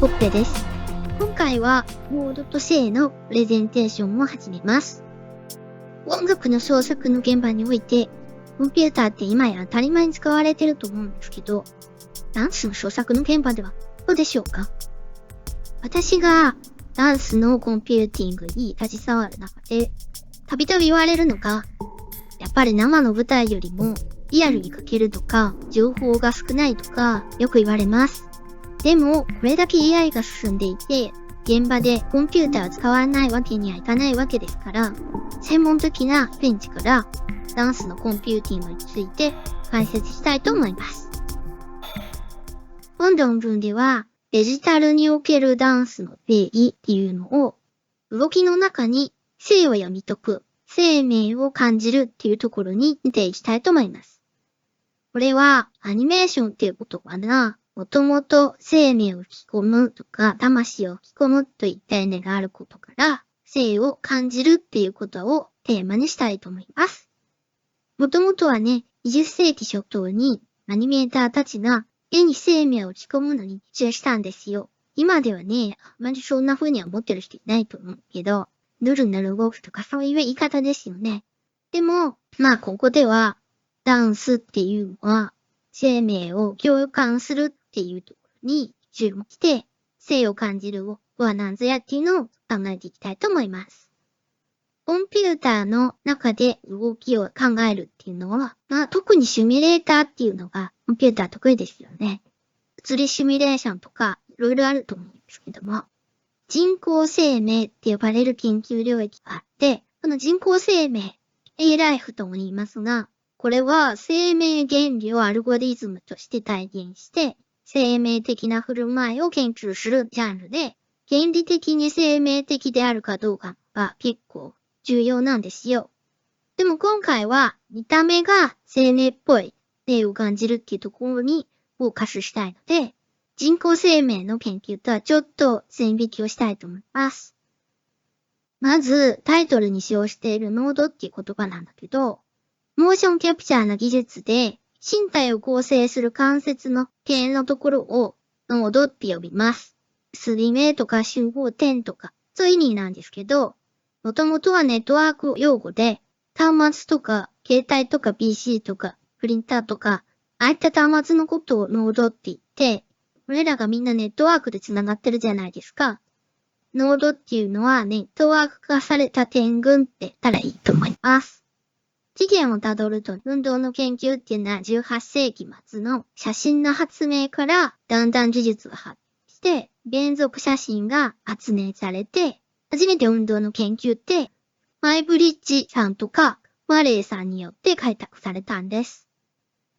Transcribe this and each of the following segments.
ほっぺです。今回はモードと性のプレゼンテーションを始めます。音楽の創作の現場において、コンピューターって今や当たり前に使われてると思うんですけど、ダンスの創作の現場ではどうでしょうか？私がダンスのコンピューティングに携わる中で、たびたび言われるのが、やっぱり生の舞台よりもリアルに描けるとか、情報が少ないとか、よく言われます。でも、これだけ AI が進んでいて、現場でコンピューターを使わないわけにはいかないわけですから、専門的なベンチからダンスのコンピューティングについて解説したいと思います。本論文では、デジタルにおけるダンスの定義っていうのを、動きの中に生を読み解く、生命を感じるっていうところに見ていきたいと思います。これは、アニメーションっていう言葉が、もともと生命を吹き込むとか、魂を吹き込むといった意味があることから、生を感じるっていうことをテーマにしたいと思います。もともとはね、20世紀初頭にアニメーターたちが絵に生命を吹き込むのに注意したんですよ。今ではね、あまりそんな風には思ってる人いないと思うけど、ぬるぬる動くとかそういう言い方ですよね。でも、ここでは、ダンスっていうのは、生命を共感するっていうところに注目して、生を感じるは何ぞやっていうのを考えていきたいと思います。コンピューターの中で動きを考えるっていうのは、特にシミュレーターっていうのがコンピューター得意ですよね。物理シミュレーションとかいろいろあると思うんですけども、人工生命って呼ばれる研究領域があって、この人工生命、A-Life とも言いますが、これは生命原理をアルゴリズムとして体現して、生命的な振る舞いを研究するジャンルで、原理的に生命的であるかどうかが結構重要なんですよ。でも今回は見た目が生命っぽい生を感じるっていうところにフォーカスしたいので、人工生命の研究とはちょっと線引きをしたいと思います。まずタイトルに使用しているノードっていう言葉なんだけど、モーションキャプチャーの技術で身体を構成する関節の系のところをノードって呼びます。すり目とか集合点とかそういう意味なんですけど、もともとはネットワーク用語で端末とか携帯とか PC とかプリンターとかああいった端末のことをノードって言って、これらがみんなネットワークで繋がってるじゃないですか。ノードっていうのはネットワーク化された点群って言ったらいいと思います。起源をたどると、運動の研究っていうのは18世紀末の写真の発明からだんだん技術が発展して、連続写真が発明されて、初めて運動の研究って、マイブリッジさんとかマレーさんによって開拓されたんです。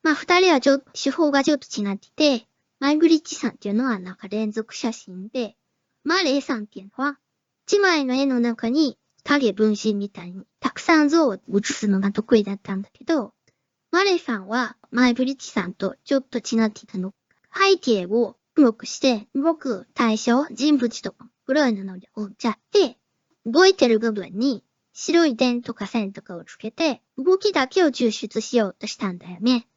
二人は手法がちょっと違ってて、マイブリッジさんっていうのは連続写真で、マレーさんっていうのは、一枚の絵の中に影分身みたいにたくさん像を写すのが得意だったんだけど、マレーさんはマイブリッジさんとちょっと違っていたの。背景を黒くして動く対象、人物とか黒い布で覆っちゃって、動いてる部分に白い点とか線とかをつけて、動きだけを抽出しようとしたんだよね。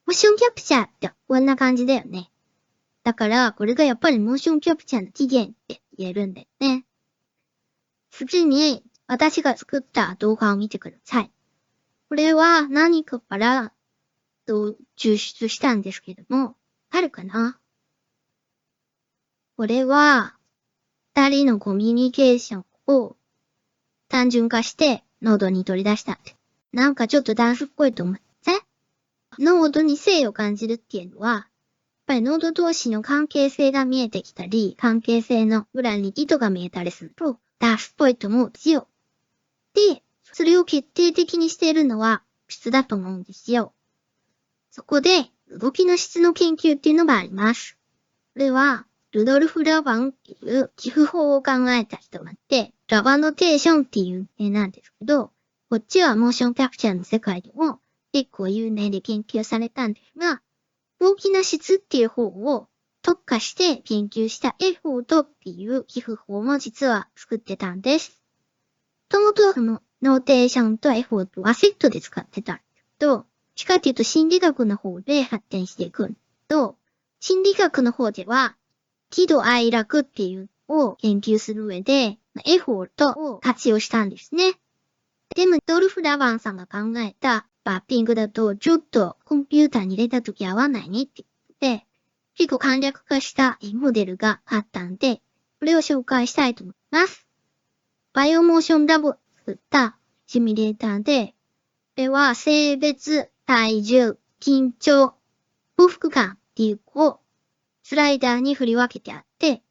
モーションキャプチャーってこんな感じだよね。だから、これがやっぱりモーションキャプチャーの起源って言えるんだよね。次に、私が作った動画を見てください。これは何かから抽出したんですけども、あるかな？これは、二人のコミュニケーションを単純化してノードに取り出した。なんかちょっとダンスっぽいと思って。ノードに性を感じるっていうのは、やっぱりノード同士の関係性が見えてきたり、関係性の裏に意図が見えたりすると、ダンスっぽいと思うんですよ。で、それを決定的にしているのは質だと思うんですよ。そこで、動きの質の研究っていうのがあります。これは、ルドルフ・ラバンっていう寄付法を考えた人がいて、ラバノテーションっていう絵なんですけど、こっちはモーションキャプチャーの世界でも結構有名で研究されたんですが、動きの質っていう方を特化して研究したエフォートっていう寄付法も実は作ってたんです。もともとのノーテーションとエフォートはセットで使ってたんですけど、しかっていうと心理学の方で発展していくんですけど、心理学の方では喜怒哀楽っていうのを研究する上で、エフォートを活用したんですね。でも、ドルフ・ラバンさんが考えたバッピングだとちょっとコンピューターに入れたとき合わないねって言って、結構簡略化したモデルがあったんで、これを紹介したいと思います。バイオモーションラボを作ったシミュレーターで、これは性別、体重、緊張、幸福感っていうのをスライダーに振り分けてあって、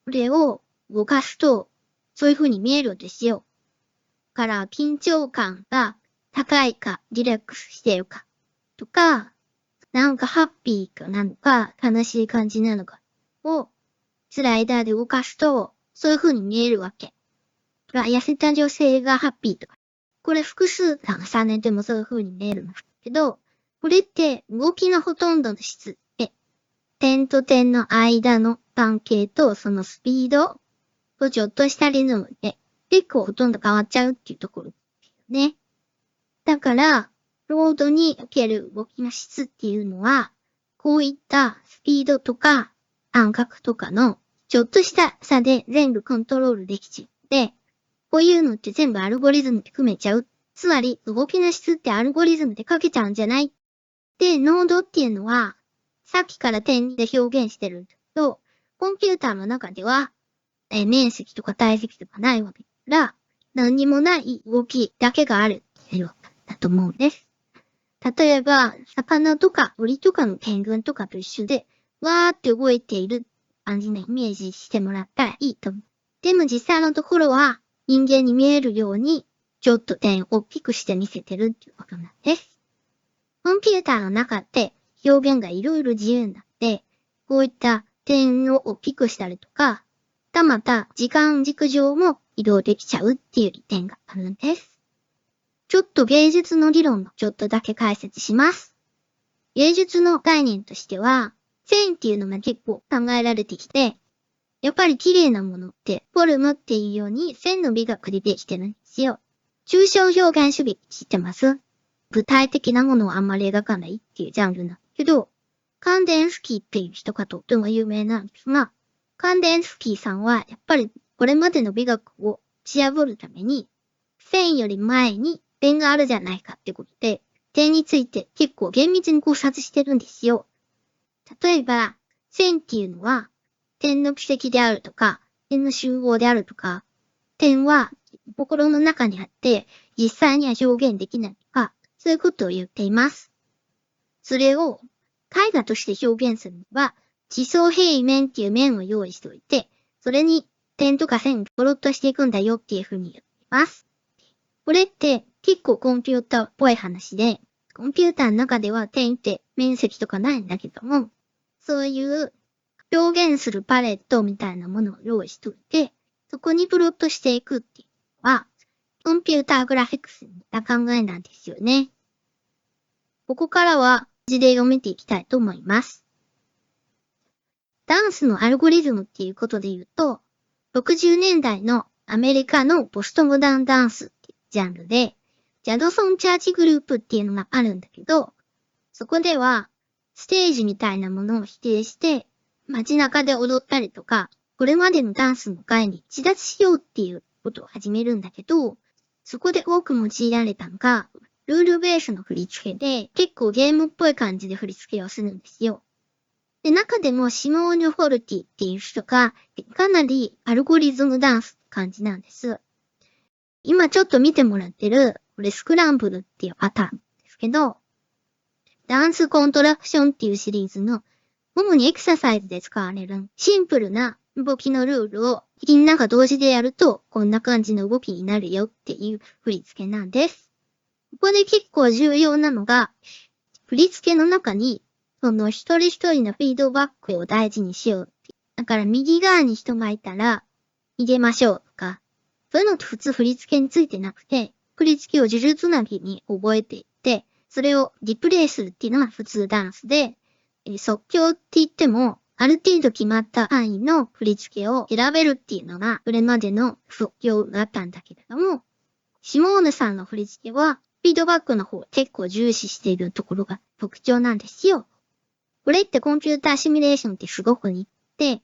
これを動かすと、そういう風に見えるんですよ。から、緊張感が高いか、リラックスしてるか、とか、なんかハッピーかなのか、悲しい感じなのかを、スライダーで動かすと、そういう風に見えるわけ。痩せた女性がハッピーとか。これ複数重ねてもそういう風に見えるんですけど、これって動きのほとんどの質って、点と点の間の関係とそのスピードとちょっとしたリズムで結構ほとんど変わっちゃうっていうところですよね。だから、ロードにおける動きの質っていうのは、こういったスピードとか感覚とかのちょっとした差で全部コントロールできちゃって、こういうのって全部アルゴリズムで組めちゃう。つまり、動きの質ってアルゴリズムで書けちゃうんじゃない。で、ノードっていうのは、さっきから点で表現してるんだけど、コンピューターの中では、面積とか体積とかないわけだから、何にもない動きだけがあるっていうだと思うんです。例えば、魚とか鳥とかの点群とかと一緒で、わーって動いている感じのイメージしてもらったらいいと思う。でも実際のところは、人間に見えるように、ちょっと点を大きくして見せてるっていうことなんです。コンピューターの中って表現がいろいろ自由になって、こういった点を大きくしたりとか、また時間軸上も移動できちゃうっていう利点があるんです。ちょっと芸術の理論のちょっとだけ解説します。芸術の概念としては、線っていうのが結構考えられてきて、やっぱり綺麗なものって、フォルムっていうように線の美学でできてるんですよ。抽象表現主義知ってます？具体的なものをあんまり描かないっていうジャンルなんだけど、カンデンスキーっていう人がとっても有名なんですが、カンデンスキーさんはやっぱりこれまでの美学を打ち破るために、線より前に点があるじゃないかってことで、点について結構厳密に考察してるんですよ。例えば、線っていうのは、点の軌跡であるとか、点の集合であるとか、点は心の中にあって、実際には表現できないとか、そういうことを言っています。それを絵画として表現するには、地層平面っていう面を用意しておいて、それに点とか線をプロットしていくんだよっていうふうに言っています。これって結構コンピューターっぽい話で、コンピューターの中では点って面積とかないんだけども、そういう表現するパレットみたいなものを用意しておいて、そこにプロットしていくっていうのは、コンピューターグラフィックスに似た考えなんですよね。ここからは事例を見ていきたいと思います。ダンスのアルゴリズムっていうことで言うと、60年代のアメリカのポストモダンダンスっていうジャンルで、ジャドソンチャーチグループっていうのがあるんだけど、そこではステージみたいなものを否定して、街中で踊ったりとか、これまでのダンスの会に逸脱しようっていうことを始めるんだけど、そこで多く用いられたのが、ルールベースの振り付けで、結構ゲームっぽい感じで振り付けをするんですよ。で、中でもシモーヌ・フォルティっていう人が、かなりアルゴリズムダンスって感じなんです。今ちょっと見てもらってる、これスクランブルっていうパターンですけど、ダンスコントラクションっていうシリーズの主にエクササイズで使われるシンプルな動きのルールをみんなが同時でやるとこんな感じの動きになるよっていう振り付けなんです。ここで結構重要なのが振り付けの中にその一人一人のフィードバックを大事にしよう。だから右側に人がいたら逃げましょうとか、そういうのって普通振り付けについてなくて、振り付けを呪術つなぎに覚えていって、それをリプレイするっていうのが普通ダンスで、即興って言っても、ある程度決まった範囲の振り付けを選べるっていうのが、それまでの即興だったんだけれども、シモーヌさんの振り付けは、フィードバックの方を結構重視しているところが特徴なんですよ。これってコンピューターシミュレーションってすごく似て、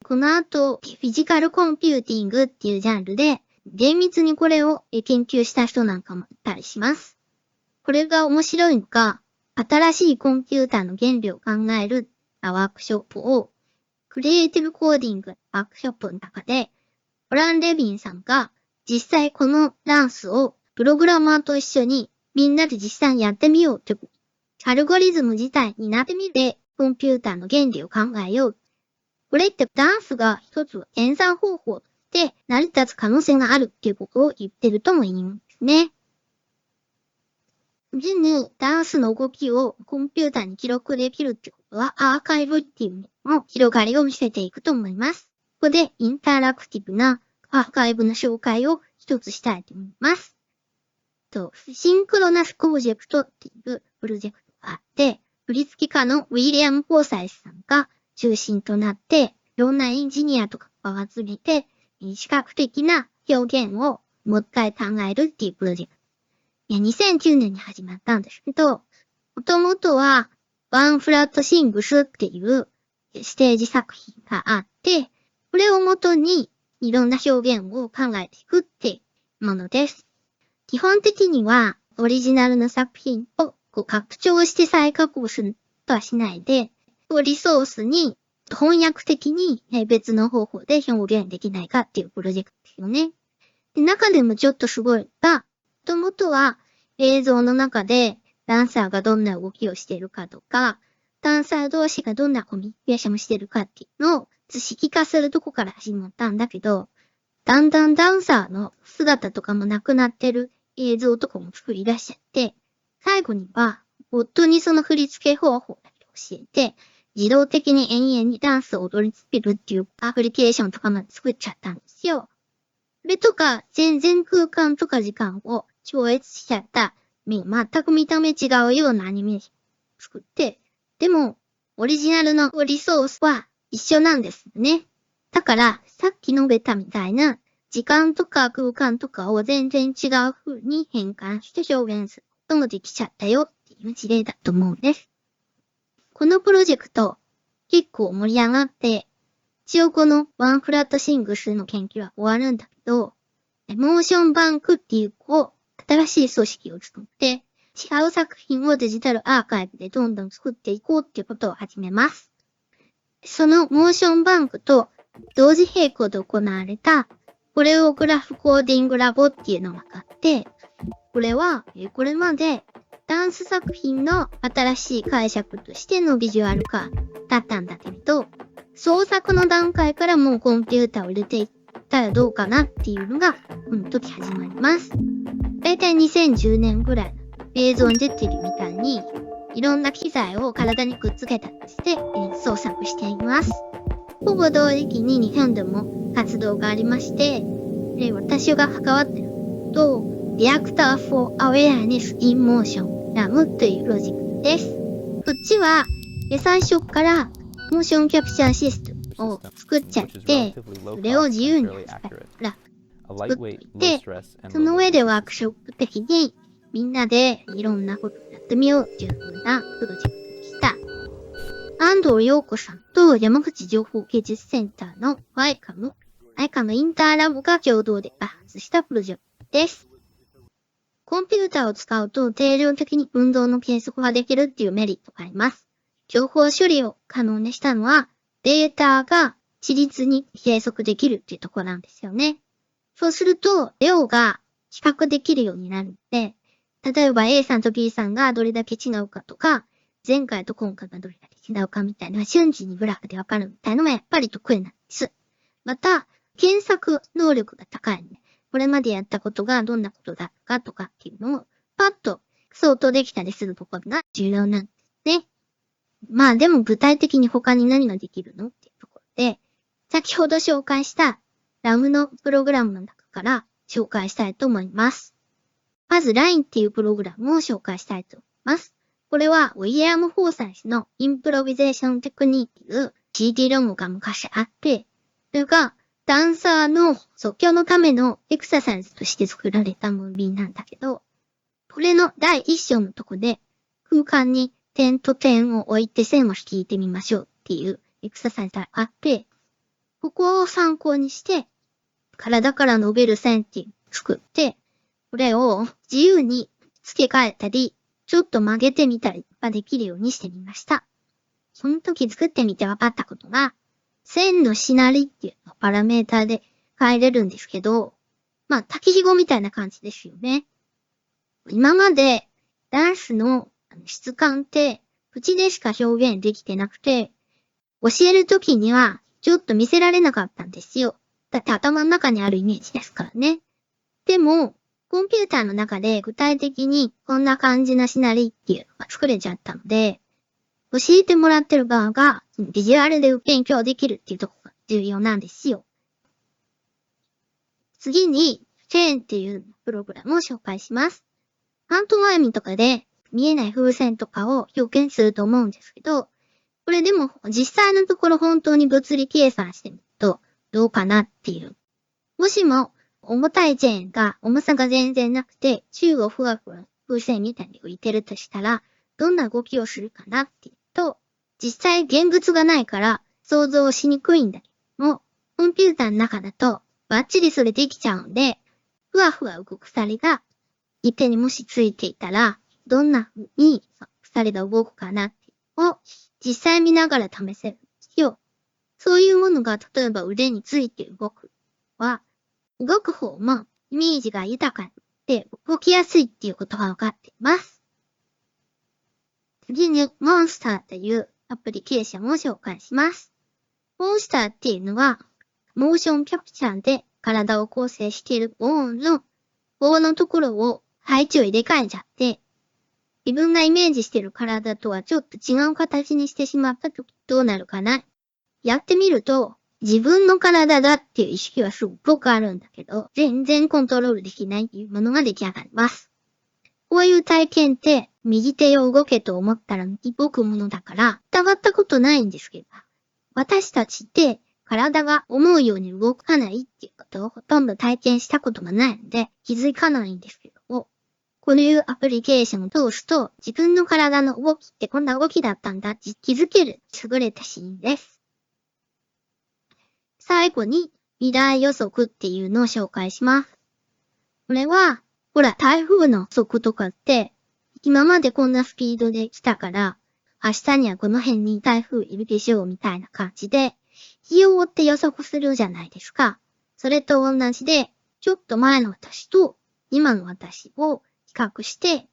この後、フィジカルコンピューティングっていうジャンルで、厳密にこれを研究した人なんかもいたりします。これが面白いのか、新しいコンピューターの原理を考えるワークショップを、クリエイティブコーディングワークショップの中で、オラン・レビンさんが実際このダンスをプログラマーと一緒にみんなで実際にやってみようってアルゴリズム自体になってみてコンピューターの原理を考えよう。これってダンスが一つ演算方法で成り立つ可能性があるっていうことを言ってるとも言いますね。次にダンスの動きをコンピューターに記録できるってことはアーカイブっていうのも広がりを見せていくと思います。ここでインタラクティブなアーカイブの紹介を一つしたいと思います。シンクロナスプロジェクトっていうプロジェクトがあって、振付家のウィリアム・フォーサイスさんが中心となって、いろんなエンジニアとかを集めて、視覚的な表現をもう一回考えるっていうプロジェクト。2009年に始まったんですけど、もともとは、ワンフラットシングスっていうステージ作品があって、これをもとにいろんな表現を考えていくってものです。基本的には、オリジナルの作品を拡張して再加工するとはしないで、リソースに翻訳的に別の方法で表現できないかっていうプロジェクトですよね。で、中でもちょっとすごいが、もともとは映像の中でダンサーがどんな動きをしているかとか、ダンサー同士がどんなコミュニケーションをしているかっていうのを図式化するとこから始まったんだけど、だんだんダンサーの姿とかもなくなってる映像とかも作り出しちゃって、最後には、夫にその振り付け方法だけ教えて、自動的に延々にダンスを踊りつけるっていうアプリケーションとかまで作っちゃったんですよ。それとか、全然空間とか時間を超越しちゃった、全く見た目違うようなアニメーションを作って、でも、オリジナルのリソースは一緒なんですよね。だから、さっき述べたみたいな、時間とか空間とかを全然違う風に変換して表現することもできちゃったよっていう事例だと思うんです。このプロジェクト、結構盛り上がって、一応このワンフラットシングスの研究は終わるんだけど、モーションバンクっていう新しい組織を作って、違う作品をデジタルアーカイブでどんどん作っていこうっていうことを始めます。そのモーションバンクと同時並行で行われたコレオグラフコーディングラボっていうのがあって、これはこれまでダンス作品の新しい解釈としてのビジュアル化だったんだけれど、創作の段階からもうコンピューターを入れていったらどうかなっていうのがこの時始まります。だいたい2010年ぐらいの映像に出てるみたいに、いろんな機材を体にくっつけたりして創作しています。ほぼ同時期に日本でも活動がありまして、私が関わっていると、Reactor for Awareness in Motion RAM というプロジェクトです。こっちは最初からモーションキャプチャーシステムを作っちゃって、それを自由に扱いら作っていて、その上でワークショップ的にみんなでいろんなことをやってみようっていう風なプロジェクトでした。安藤陽子さんと山口情報技術センターのICAMインターラボが共同で開発したプロジェクトです。コンピューターを使うと定量的に運動の計測ができるっていうメリットがあります。情報処理を可能にしたのはデータが緻密に計測できるっていうところなんですよね。そうすると量が比較できるようになるので、例えば A さんと B さんがどれだけ違うかとか、前回と今回がどれだけ違うかみたいな瞬時にグラフでわかるみたいなのもやっぱり得意なんです。また、検索能力が高いんで、これまでやったことがどんなことだったかとかっていうのをパッと相当できたりするところが重要なんですね。でも具体的に他に何ができるのっていうところで、先ほど紹介したラムのプログラムの中から紹介したいと思います。まず LINE っていうプログラムを紹介したいと思います。これはウィリアム・フォーサイスのインプロビゼーションテクニック CD ロムが昔あって、それがダンサーの即興のためのエクササイズとして作られたムービーなんだけど、これの第一章のとこで空間に点と点を置いて線を引いてみましょうっていうエクササイズがあって、ここを参考にして、体から伸びる線って作って、これを自由に付け替えたり、ちょっと曲げてみたりができるようにしてみました。その時作ってみて分かったことが、線のしなりっていうのをパラメータで変えれるんですけど、竹ひごみたいな感じですよね。今までダンスの質感って口でしか表現できてなくて、教える時にはちょっと見せられなかったんですよ。だって頭の中にあるイメージですからね。でも、コンピューターの中で具体的にこんな感じなしなりっていうのが作れちゃったので、教えてもらってる側がビジュアルで勉強できるっていうところが重要なんですよ。次に、チェーンっていうプログラムを紹介します。パントマイムとかで見えない風船とかを表現すると思うんですけど、これでも実際のところ本当に物理計算してみるとどうかなっていう。もしも重たいチェーンが重さが全然なくて宙をふわふわ風船みたいに浮いてるとしたらどんな動きをするかなっていうと、実際現物がないから想像しにくいんだけども、コンピューターの中だとバッチリそれできちゃうんで、ふわふわ動く鎖が一手にもしついていたら、どんな風に鎖が動くかなっていうのを実際見ながら試せるんですよ。そういうものが例えば腕について動くは、動く方もイメージが豊かで動きやすいっていうことが分かっています。次にモンスターというアプリケーションを紹介します。モンスターっていうのは、モーションキャプチャーで体を構成している棒のところを配置を入れ替えちゃって、自分がイメージしている体とはちょっと違う形にしてしまったときどうなるかな。やってみると、自分の体だっていう意識はすごくあるんだけど、全然コントロールできないっていうものが出来上がります。こういう体験って、右手を動けと思ったら動くものだから、疑ったことないんですけど、私たちって体が思うように動かないっていうことをほとんど体験したことがないので気づかないんですけども、こういうアプリケーションを通すと自分の体の動きってこんな動きだったんだって気づける優れたシーンです。最後に未来予測っていうのを紹介します。これは、台風の予測とかって今までこんなスピードで来たから明日にはこの辺に台風いるでしょうみたいな感じで日を追って予測するじゃないですか。それと同じで、ちょっと前の私と今の私を比較して、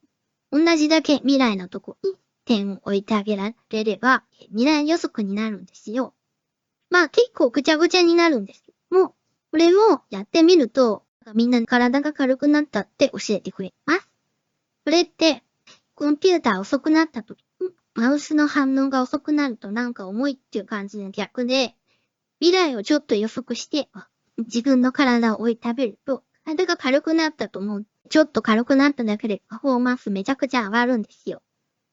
同じだけ未来のとこに点を置いてあげられれば、未来予測になるんですよ。結構ぐちゃぐちゃになるんですけども、これをやってみると、みんな体が軽くなったって教えてくれます。これって、コンピューター遅くなった時、マウスの反応が遅くなるとなんか重いっていう感じの逆で、未来をちょっと予測して、自分の体を置いてあげると、体が軽くなったと思う。ちょっと軽くなっただけでパフォーマンスめちゃくちゃ上がるんですよ。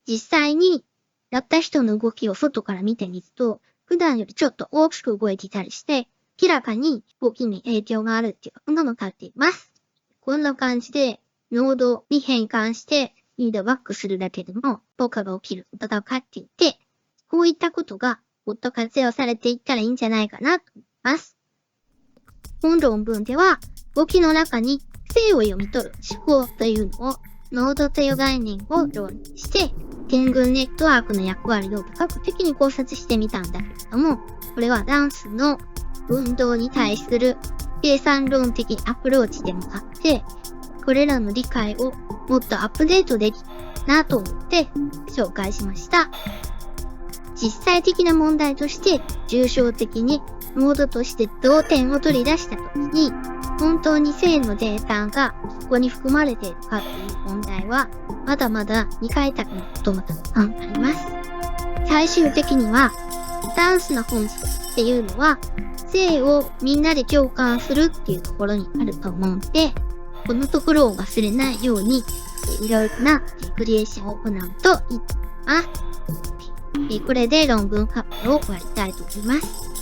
実際に、やった人の動きを外から見てみると、普段よりちょっと大きく動いていたりして、明らかに動きに影響があるっていうのが分かっています。こんな感じで、ノードに変換して、フィードバックするだけでも、効果が起きることが分かっていて、こういったことが、もっと活用されていったらいいんじゃないかなと思います。本論文では、動きの中に性を読み取る思考というのを、ノードという概念を論理して、点群ネットワークの役割を多角的に考察してみたんだけれども、これはダンスの運動に対する計算論的アプローチでもあって、これらの理解をもっとアップデートできるなと思って紹介しました。実際的な問題として抽象的にモードとして同点を取り出したときに本当に正のデータがそこに含まれているかという問題はまだまだ未開拓のこともたくさんあります。最終的にはダンスの本質っていうのは正をみんなで共感するっていうところにあると思うので、このところを忘れないようにいろいろなクリエーションを行うといいと思います。これで論文発表を終わりたいと思います。